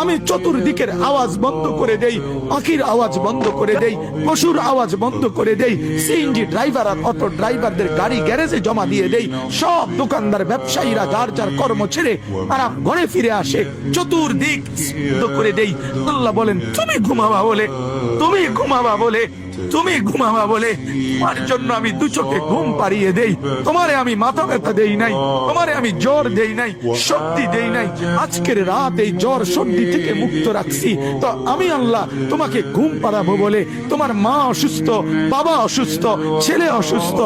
আমি চতুর্দিকের আওয়াজ বন্ধ করে দেই, পাখির আওয়াজ বন্ধ করে দেই, পশুর আওয়াজ বন্ধ করে দেই, সিএনজি ড্রাইভার আর অটো ড্রাইভারদের গাড়ি গ্যারেজে জমা দিয়ে দেই, সব দোকানদার ব্যবসায়ীরা যার যার কর্ম ছেড়ে তারা ঘরে ফিরে আসে, চতুর্দিক বন্ধ করে দেই। আল্লাহ বলেন তুমি ঘুমাবা বলে, তুমি ঘুমাবা বলে, তুমি ঘুমাবা বলে তোমার জন্য আমি দু চোখে ঘুম পাড়িয়ে দেই। তোমারে আমি মাথা ব্যথা দেই নাই, তোমারে আমি জ্বর দেই নাই, শক্তি দেই নাই। আজকের রাত এই জ্বর সর্দি থেকে মুক্ত রাখছি, তো আমি আল্লাহ তোমাকে ঘুম পাড়াবো বলে। তোমার মা অসুস্থ, বাবা অসুস্থ, ছেলে অসুস্থ,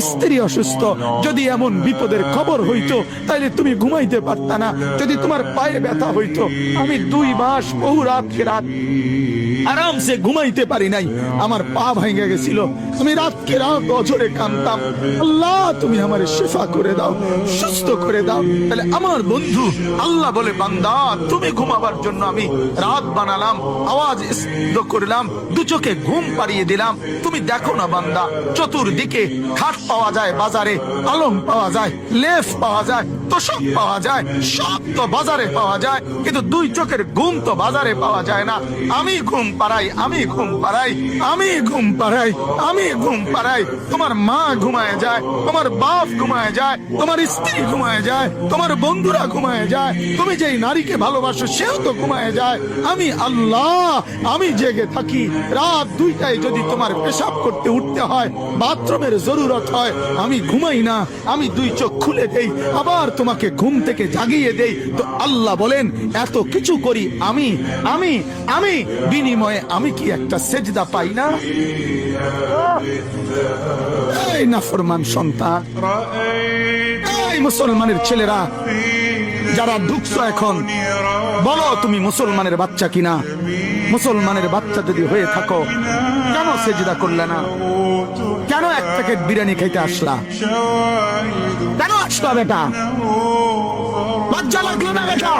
স্ত্রী অসুস্থ, যদি এমন বিপদের খবর হইতো তাহলে তুমি ঘুমাইতে পারতা না। যদি তোমার পায়ে ব্যথা হইতো, আমি 2 মাস বহু রাতকে রাত আরামসে ঘুমাইতে পারি নাই, আমার পা ভেঙে গেছিল, আমি রাতকে রাত অঝরে কাঁদতাম, আল্লাহ তুমি আমার শিফা করে দাও, সুস্থ করে দাও। তাহলে আমার বন্ধু আল্লাহ বলে বান্দা তুমি ঘুমাবার জন্য আমি রাত বানালাম, আওয়াজ স্তব্ধ করলাম, দু চোখে ঘুম পাড়িয়ে দিলাম। তুমি দেখো না বান্দা, চতুর্দিকে খাট পাওয়া যায় বাজারে, আলম পাওয়া যায়, লেফ পাওয়া যায়, তোষক পাওয়া যায়, সব তো বাজারে পাওয়া যায়, কিন্তু 2 চোখের ঘুম তো বাজারে পাওয়া যায় না। আমি ঘুম পাড়াই, আমি ঘুম পাড়াই, আমি ঘুম পাড়াই, আমি ঘুম পাড়াই। তোমার মা ঘুমায় যায়, তোমার বাপ ঘুমায় যায়, তোমার স্ত্রী ঘুমায় যায়, তোমার বন্ধুরা ঘুমায় যায়, তুমি যেই নারীকে ভালোবাসো সেও তো ঘুমায় যায়। আমি আল্লাহ আমি জেগে থাকি। রাত 2টায় যদি তোমার পেশাব করতে উঠতে হয়, বাথরুমের জরুরত হয়, আমি ঘুমাই না, আমি 2 চোখ খুলে দেই, আবার তোমাকে ঘুম থেকে জাগিয়ে দেই। তো আল্লাহ বলেন এত কিছু করি আমি, আমি আমি বিনিময়ে আমি কি একটা সেজদা পাই না? এই নাফরমান সন্তান, এই মুসলমানের ছেলেরা যারা ঢুকছো এখন, বলো তুমি মুসলমানের বাচ্চা কিনা? মুসলমানের বাচ্চা যদি হয়ে থাকো, কেন সেজদা করলে না? কেন 1 প্যাকেট বিরিয়ানি খাইতে আসলা? কেন আসলা বেটা? লজ্জা লাগলো না বেটা?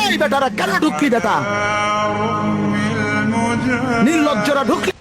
এই বেটারা কেন ঢুকলি বেটা? নির্লজ্জরা ঢুকলি।